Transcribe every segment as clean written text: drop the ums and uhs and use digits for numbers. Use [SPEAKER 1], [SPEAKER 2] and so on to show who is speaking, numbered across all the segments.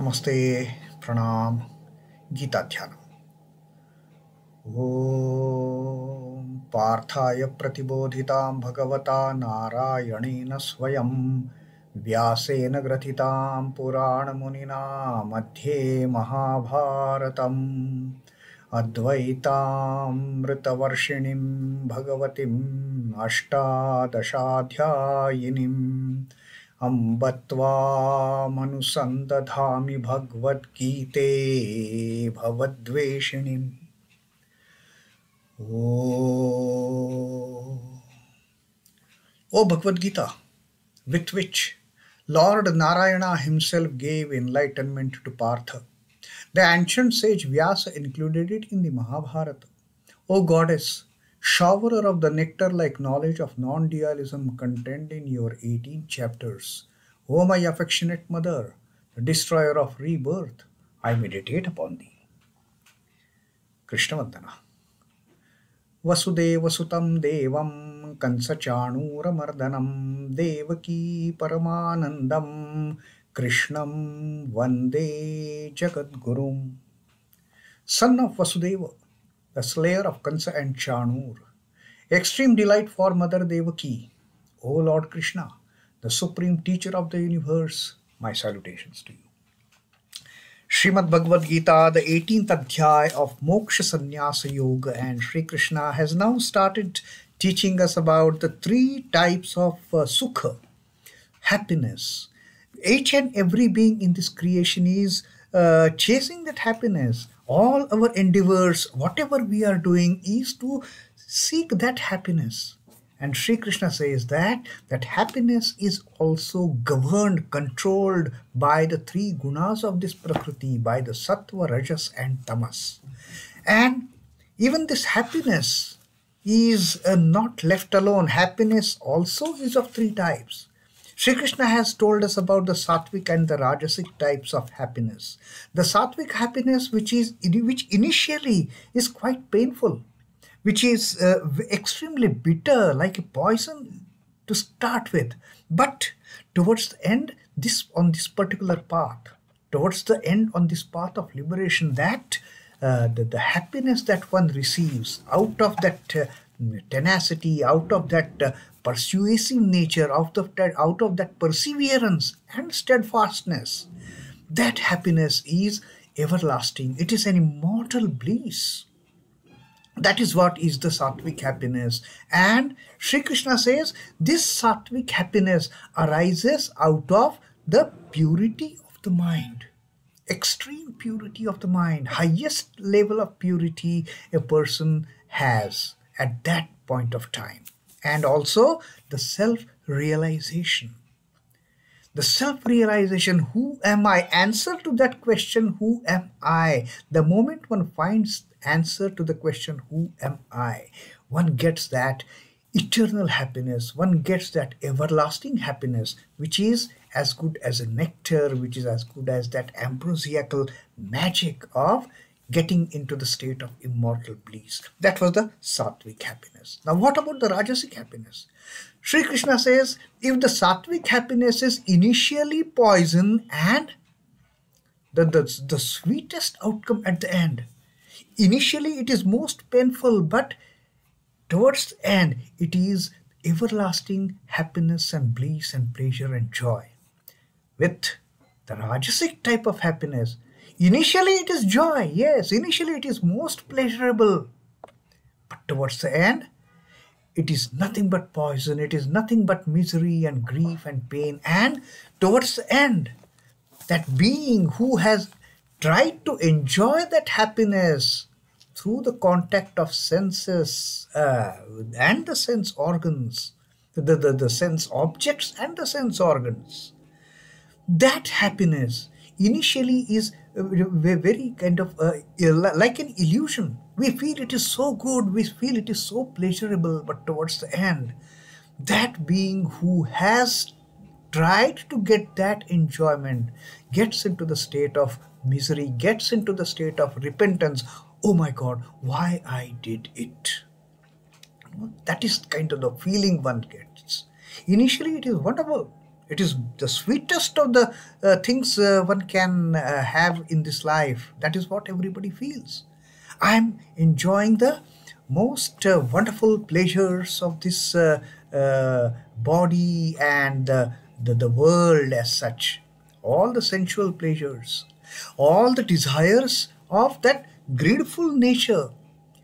[SPEAKER 1] Namaste, Pranam, Gita Dhyanam. Om Parthaya Pratibodhitam Bhagavata Narayanena Swayam Vyasena Gratitam Purana Munina Madhye Mahabharatam Advaitam Ritavarshinim Bhagavatim Ashtadashadhyayinim Ambatva manusandadhami Bhagavad Gite Bhavadveshinim. O Bhagavad Gita, with which Lord Narayana himself gave enlightenment to Partha, the ancient sage Vyasa included it in the Mahabharata. O Goddess, showerer of the nectar-like knowledge of non-dualism contained in your 18 chapters, O my affectionate mother, the destroyer of rebirth, I meditate upon thee. Krishna Vandana. Vasudeva Sutam Devam Kansachanura Mardanam Devaki Paramanandam Krishnam Vande Jagadgurum. Son of Vasudeva, the slayer of Kansa and Chanur, extreme delight for Mother Devaki, O Lord Krishna, the supreme teacher of the universe, my salutations to you. Srimad Bhagavad Gita, the 18th Adhyay of Moksha Sannyasa Yoga, and Sri Krishna has now started teaching us about the three types of sukha, happiness. Each and every being in this creation is chasing that happiness. All our endeavors, whatever we are doing, is to seek that happiness. And Sri Krishna says that happiness is also governed, controlled by the three gunas of this Prakriti, by the Sattva, Rajas and Tamas. And even this happiness is not left alone. Happiness also is of three types. Sri Krishna has told us about the sattvic and the rajasic types of happiness. The sattvic happiness, which initially is quite painful, which is extremely bitter, like a poison to start with. But towards the end, on this particular path, towards the end on this path of liberation, that the happiness that one receives out of that tenacity, out of that persuasive nature, out of that perseverance and steadfastness, that happiness is everlasting. It is an immortal bliss. That is what is the sattvic happiness. And Sri Krishna says this sattvic happiness arises out of the purity of the mind. Extreme purity of the mind, highest level of purity a person has at that point of time. And also the self-realization. The self-realization, who am I? Answer to that question, who am I? The moment one finds answer to the question, who am I? One gets that eternal happiness, one gets that everlasting happiness, which is as good as a nectar, which is as good as that ambrosiacal magic of getting into the state of immortal bliss. That was the sattvic happiness. Now what about the rajasic happiness? Sri Krishna says, if the sattvic happiness is initially poison and the sweetest outcome at the end, initially it is most painful, but towards the end it is everlasting happiness and bliss and pleasure and joy. With the rajasic type of happiness, initially it is joy, yes, initially it is most pleasurable, but towards the end it is nothing but poison, it is nothing but misery and grief and pain. And towards the end, that being who has tried to enjoy that happiness through the contact of senses and the sense organs, the sense objects and the sense organs, that happiness initially is very kind of like an illusion. We feel it is so good, we feel it is so pleasurable, but towards the end, that being who has tried to get that enjoyment gets into the state of misery, gets into the state of repentance. Oh my God, why I did it? That is kind of the feeling one gets. Initially it is wonderful. It is the sweetest of the things one can have in this life. That is what everybody feels. I am enjoying the most wonderful pleasures of this body and the world as such. All the sensual pleasures, all the desires of that greedful nature,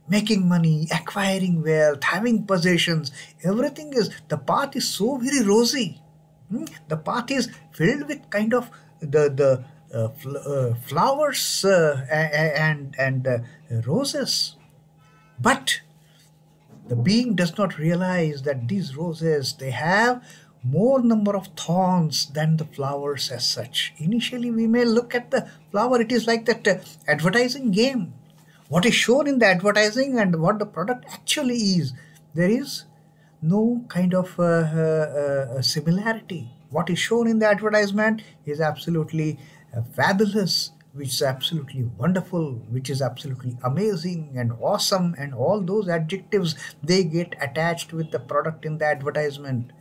[SPEAKER 1] making money, acquiring wealth, having possessions, everything is, the path is so very rosy. The path is filled with kind of the flowers and roses. But the being does not realize that these roses, they have more number of thorns than the flowers as such. Initially, we may look at the flower, it is like that advertising game. What is shown in the advertising and what the product actually is, there is no kind of similarity. What is shown in the advertisement is absolutely fabulous, which is absolutely wonderful, which is absolutely amazing and awesome, and all those adjectives, they get attached with the product in the advertisement.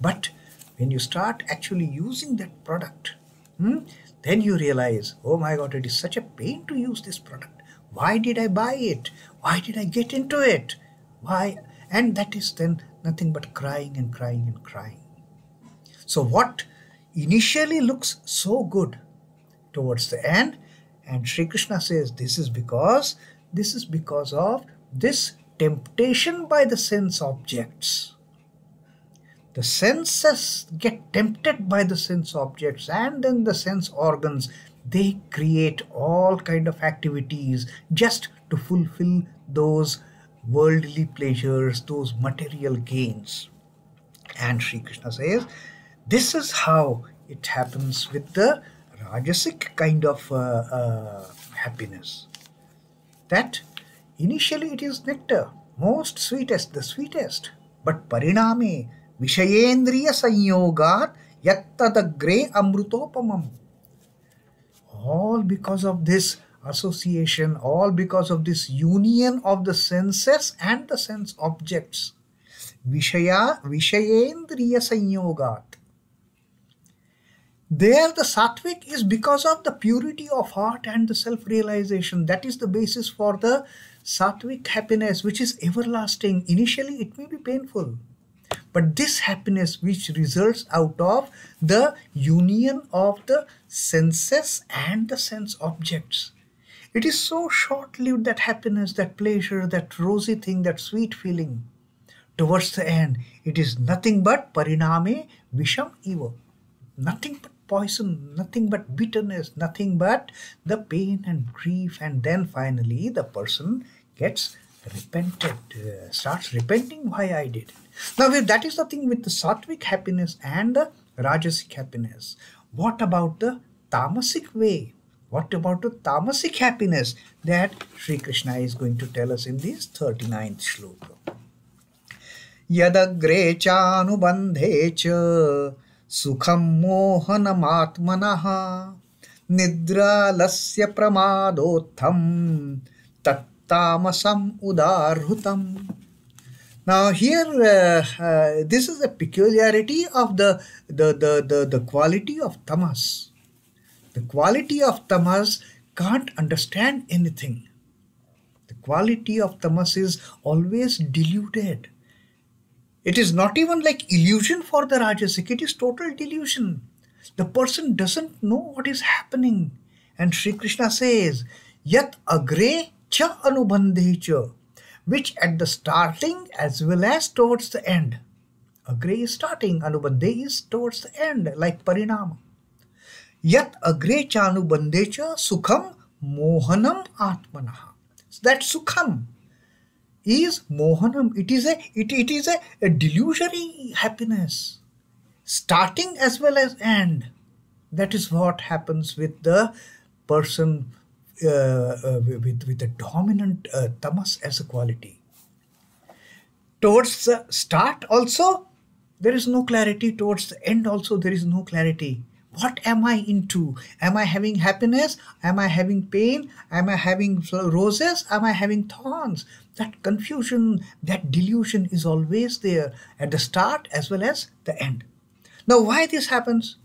[SPEAKER 1] But when you start actually using that product, then you realize, oh my God, it is such a pain to use this product. Why did I buy it? Why did I get into it? Why? And that is then nothing but crying and crying and crying. So what initially looks so good towards the end, and Sri Krishna says this is because of this temptation by the sense objects. The senses get tempted by the sense objects, and then the sense organs, they create all kind of activities just to fulfill those worldly pleasures, those material gains. And Sri Krishna says, this is how it happens with the rajasic kind of happiness. That initially it is nectar, most sweetest, the sweetest. But pariname vishayendriya sanyogat yattadagre amrutopamam. All because of this association, all because of this union of the senses and the sense objects. Vishayendriya sanyogat. There the sattvic is because of the purity of heart and the self-realization. That is the basis for the sattvic happiness, which is everlasting. Initially it may be painful, but this happiness which results out of the union of the senses and the sense objects, it is so short-lived, that happiness, that pleasure, that rosy thing, that sweet feeling. Towards the end, it is nothing but pariname visham eva. Nothing but poison, nothing but bitterness, nothing but the pain and grief. And then finally the person gets repented, starts repenting why I did it. Now that is the thing with the sattvic happiness and the rajasic happiness. What about the tamasic way? What about the tamasic happiness that Sri Krishna is going to tell us in this 39th shloka? Agre cānubandhe ca sukhaṁ mohanam ātmanaḥ nidrālasya-pramādotthaṁ tāmasam udāhṛtam. Now here, this is a peculiarity of the quality of tamas. The quality of tamas can't understand anything. The quality of tamas is always deluded. It is not even like illusion for the rajasic, it is total delusion. The person doesn't know what is happening. And Sri Krishna says, Yat agre cha cānubandhe cha, which at the starting as well as towards the end. Agre is starting, cānubandhe is towards the end, like parinama. Yat agre cānubandhe cha sukhaṁ mohanam ātmanaḥ. So that sukhaṁ is mohanam. It is a delusory happiness, starting as well as end. That is what happens with the person with the dominant tamas as a quality. Towards the start also there is no clarity, towards the end also there is no clarity. What am I into? Am I having happiness? Am I having pain? Am I having roses? Am I having thorns? That confusion, that delusion is always there at the start as well as the end. Now, why this happens?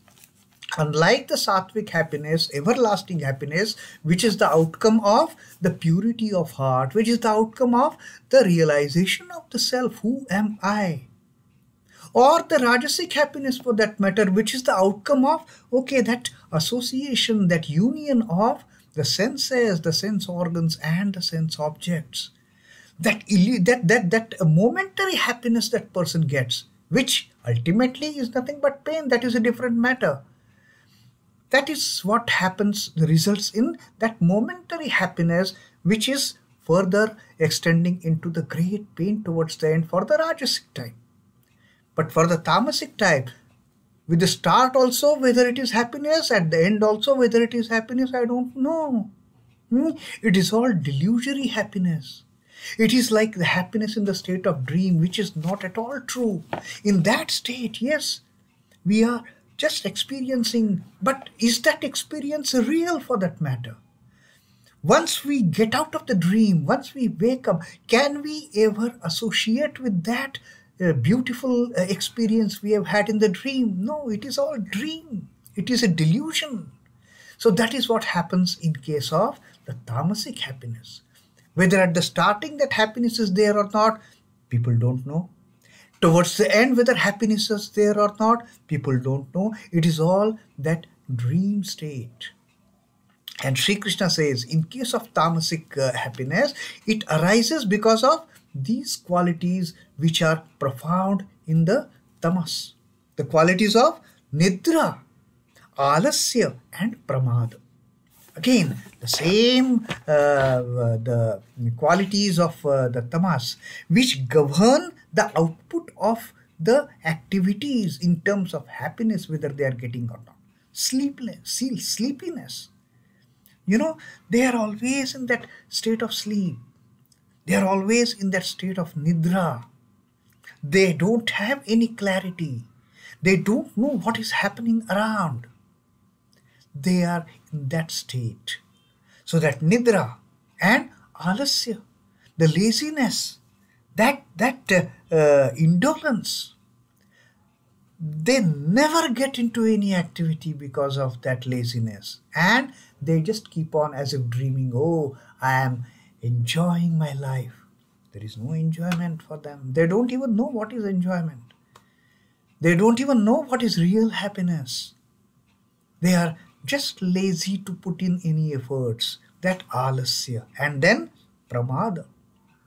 [SPEAKER 1] Unlike the sattvic happiness, everlasting happiness, which is the outcome of the purity of heart, which is the outcome of the realization of the self, who am I? Or the rajasic happiness for that matter, which is the outcome of, okay, that association, that union of the senses, the sense organs and the sense objects. That momentary happiness that person gets, which ultimately is nothing but pain, that is a different matter. That is what happens, results in that momentary happiness, which is further extending into the great pain towards the end for the rajasic type. But for the tamasic type, with the start also whether it is happiness, at the end also whether it is happiness, I don't know. It is all delusory happiness. It is like the happiness in the state of dream, which is not at all true. In that state, yes, we are just experiencing, but is that experience real for that matter? Once we get out of the dream, once we wake up, can we ever associate with that beautiful experience we have had in the dream? No, it is all dream. It is a delusion. So that is what happens in case of the tamasic happiness. Whether at the starting that happiness is there or not, people don't know. Towards the end, whether happiness is there or not, people don't know. It is all that dream state. And Sri Krishna says, in case of tamasic happiness, it arises because of these qualities which are profound in the tamas. The qualities of nidra, alasya and pramada. Again, the same the qualities of the tamas, which govern the output of the activities in terms of happiness, whether they are getting or not. Sleepiness. They are always in that state of sleep. They are always in that state of nidra. They don't have any clarity. They don't know what is happening around. They are in that state. So that nidra and alasya, the laziness, that indolence, they never get into any activity because of that laziness. And they just keep on as if dreaming, oh, I am enjoying my life. There is no enjoyment for them. They don't even know what is enjoyment. They don't even know what is real happiness. They are just lazy to put in any efforts. That alasya. And then pramada,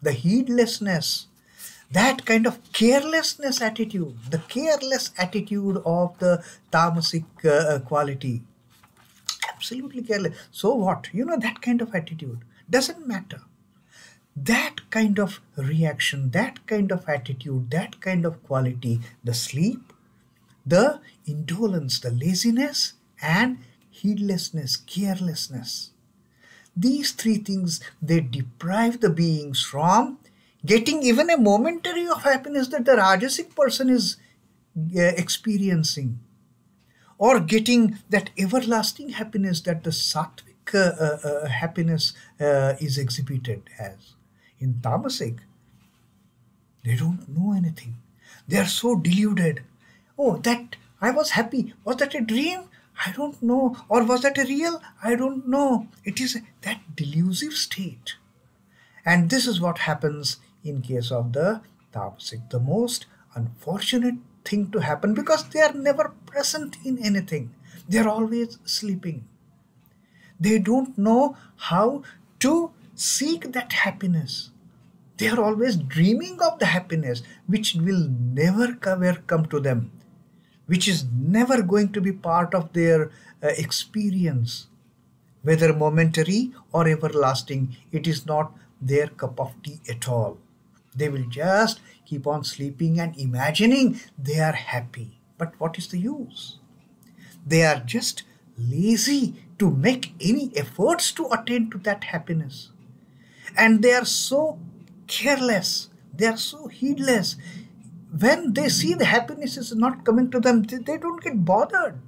[SPEAKER 1] the heedlessness, that kind of carelessness attitude, the careless attitude of the tamasic quality. Absolutely careless. So what? That kind of attitude doesn't matter. That kind of reaction, that kind of attitude, that kind of quality, the sleep, the indolence, the laziness, and heedlessness, carelessness. These three things, they deprive the beings from getting even a momentary of happiness that the rajasic person is experiencing, or getting that everlasting happiness that the sattvic happiness is exhibited as. In tamasic, they don't know anything. They are so deluded. Oh, that I was happy. Was that a dream? I don't know. Or was that a real? I don't know. It is that delusive state. And this is what happens in case of the tamasic. The most unfortunate thing to happen, because they are never present in anything. They are always sleeping. They don't know how to seek that happiness. They are always dreaming of the happiness which will never come to them, which is never going to be part of their experience, whether momentary or everlasting. It is not their cup of tea at all. They will just keep on sleeping and imagining they are happy. But what is the use? They are just lazy to make any efforts to attain to that happiness. And they are so careless, they are so heedless. When they see the happiness is not coming to them, they don't get bothered.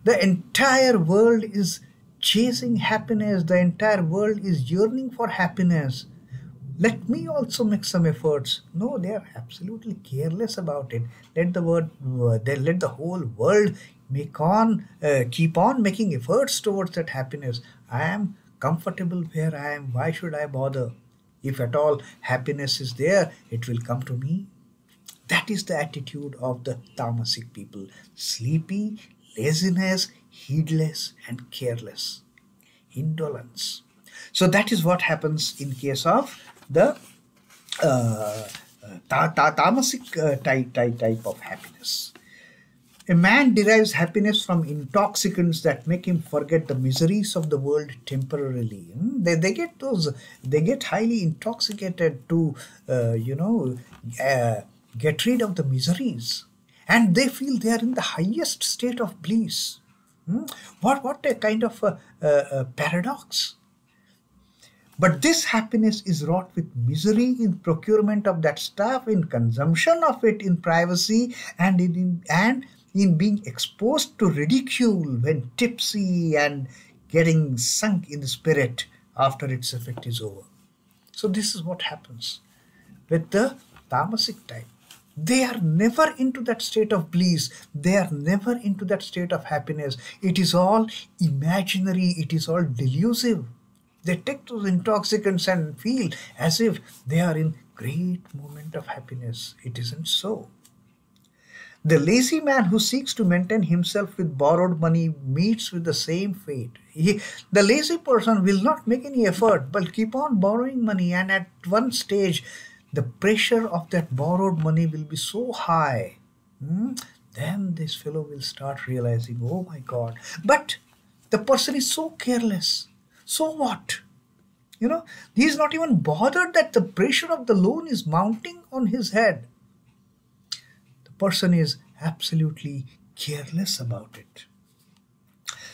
[SPEAKER 1] The entire world is chasing happiness. The entire world is yearning for happiness. let me also make some efforts. No, they are absolutely careless about it. Let the whole world keep on making efforts towards that happiness. I am comfortable where I am. Why should I bother? If at all happiness is there, it will come to me. That is the attitude of the tamasic people: sleepy, laziness, heedless, and careless, indolence. So that is what happens in case of the tamasic type of happiness. A man derives happiness from intoxicants that make him forget the miseries of the world temporarily. They get highly intoxicated to get rid of the miseries, and they feel they are in the highest state of bliss. What a kind of a paradox! But this happiness is wrought with misery in procurement of that stuff, in consumption of it, in privacy, and in being exposed to ridicule when tipsy and getting sunk in the spirit after its effect is over. So this is what happens with the tamasic type. They are never into that state of bliss. They are never into that state of happiness. It is all imaginary. It is all delusive. They take those intoxicants and feel as if they are in great moment of happiness. It isn't so. The lazy man who seeks to maintain himself with borrowed money meets with the same fate. The lazy person will not make any effort but keep on borrowing money, and at one stage the pressure of that borrowed money will be so high. Then this fellow will start realizing, oh my God. But the person is so careless. So what? He is not even bothered that the pressure of the loan is mounting on his head. The person is absolutely careless about it.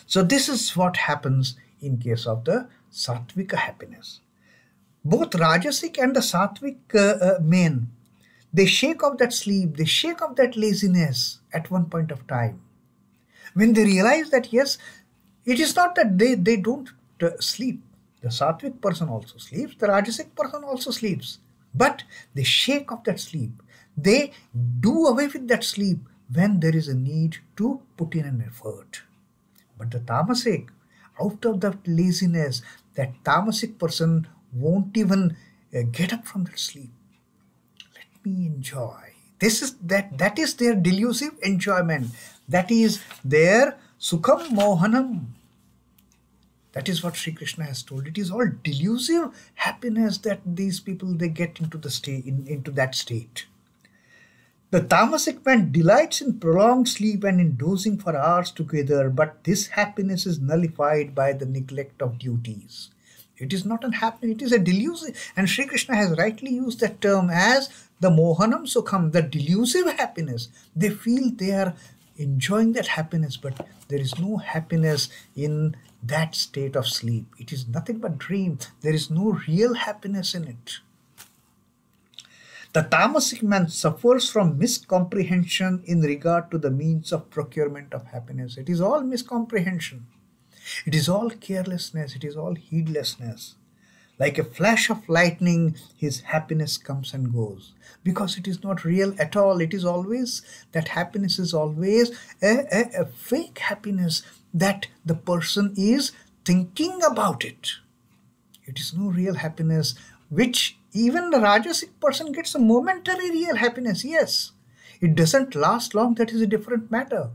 [SPEAKER 1] So this is what happens in case of the sattvika happiness. Both rajasic and the sattvic men, they shake off that sleep, they shake off that laziness at one point of time. When they realize that, yes, it is not that they don't sleep. The sattvic person also sleeps, the rajasic person also sleeps. But they shake off that sleep. They do away with that sleep when there is a need to put in an effort. But the tamasic, out of that laziness, that tamasic person won't even get up from that sleep. Let me enjoy. That is their delusive enjoyment. That is their sukhaṁ mohanam. That is what Sri Krishna has told. It is all delusive happiness that these people, they get into that state. The tamasic man delights in prolonged sleep and in dozing for hours together, but this happiness is nullified by the neglect of duties. It is not an happiness, it is a delusive. And Sri Krishna has rightly used that term as the mohanam sukhaṁ, the delusive happiness. They feel they are enjoying that happiness, but there is no happiness in that state of sleep. It is nothing but dream. There is no real happiness in it. The tamasic man suffers from miscomprehension in regard to the means of procurement of happiness. It is all miscomprehension. It is all carelessness. It is all heedlessness. Like a flash of lightning, his happiness comes and goes. Because it is not real at all. It is always, that happiness is always a fake happiness that the person is thinking about it. It is no real happiness, which even the rajasic person gets a momentary real happiness. Yes, it doesn't last long. That is a different matter.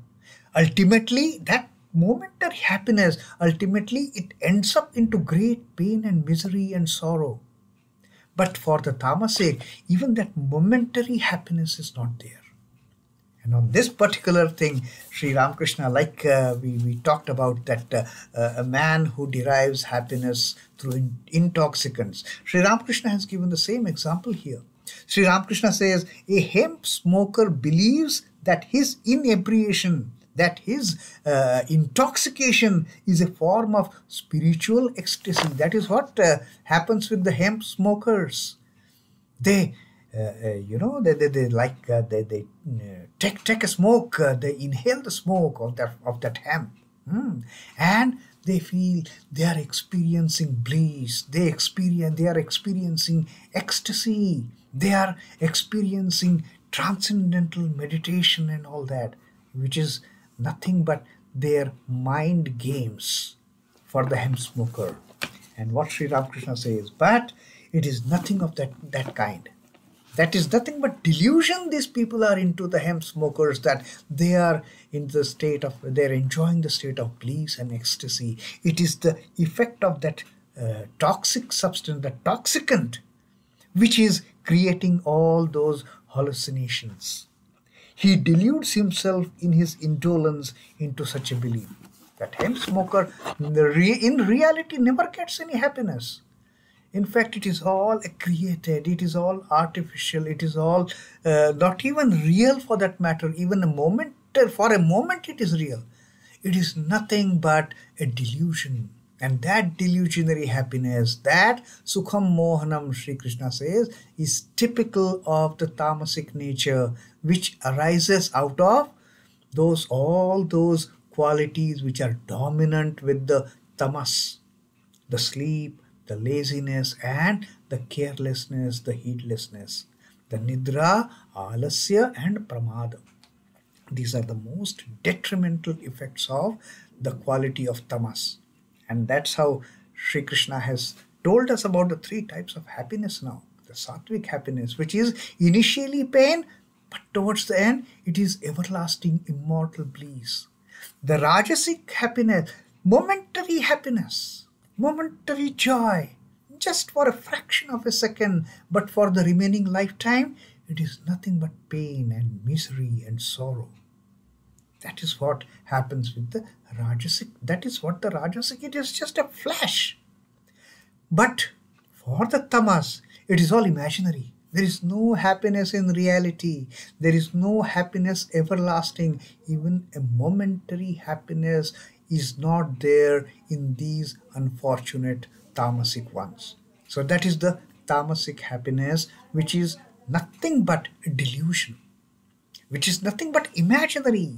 [SPEAKER 1] Ultimately, that momentary happiness, ultimately it ends up into great pain and misery and sorrow. But for the tamasic, even that momentary happiness is not there. And on this particular thing, Sri Ramakrishna, like we talked about that a man who derives happiness through intoxicants, Sri Ramakrishna has given the same example here. Sri Ramakrishna says, a hemp smoker believes that his inebriation, that his intoxication is a form of spiritual ecstasy. That is what happens with the hemp smokers. They take a smoke, they inhale the smoke of that hemp, And they feel they are experiencing bliss, they are experiencing ecstasy, they are experiencing transcendental meditation and all that, which is nothing but their mind games for the hemp smoker. And what Sri Ramakrishna says, but it is nothing of that kind. That is nothing but delusion. These people are into, the hemp smokers, that they are in the state of, they're enjoying the state of bliss and ecstasy. It is the effect of that toxic substance, the toxicant, which is creating all those hallucinations. He deludes himself in his indolence into such a belief that hemp smoker in reality never gets any happiness. In fact, it is all created, it is all artificial, it is all not even real for that matter. Even for a moment it is real. It is nothing but a delusion. And that delusionary happiness, that sukhaṁ mohanam, Sri Krishna says, is typical of the tamasic nature, which arises out of all those qualities which are dominant with the tamas, the sleep, the laziness, and the carelessness, the heedlessness, the nidra, alasya, and pramada. These are the most detrimental effects of the quality of tamas. And that's how Sri Krishna has told us about the three types of happiness now. The sattvic happiness, which is initially pain, but towards the end, it is everlasting, immortal bliss. The rajasic happiness, momentary joy, just for a fraction of a second, but for the remaining lifetime, it is nothing but pain and misery and sorrow. That is what happens with the rajasic. That is what the rajasic, it is just a flash. But for the tamas, it is all imaginary. There is no happiness in reality. There is no happiness everlasting. Even a momentary happiness is not there in these unfortunate tamasic ones. So that is the tamasic happiness, which is nothing but a delusion, which is nothing but imaginary.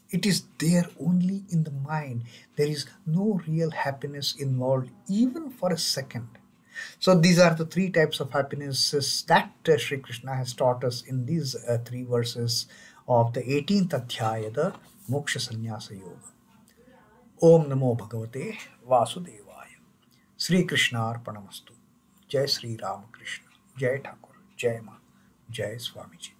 [SPEAKER 1] It is there only in the mind. There is no real happiness involved, even for a second. So these are the three types of happinesses that Sri Krishna has taught us in these three verses of the 18th Adhyaya, the Moksha Sannyasa Yoga. Om Namo Bhagavate Vasudevaya. Sri Krishna Arpanamastu. Jai Sri Ramakrishna. Jai Thakur. Jai Ma. Jai Swamiji.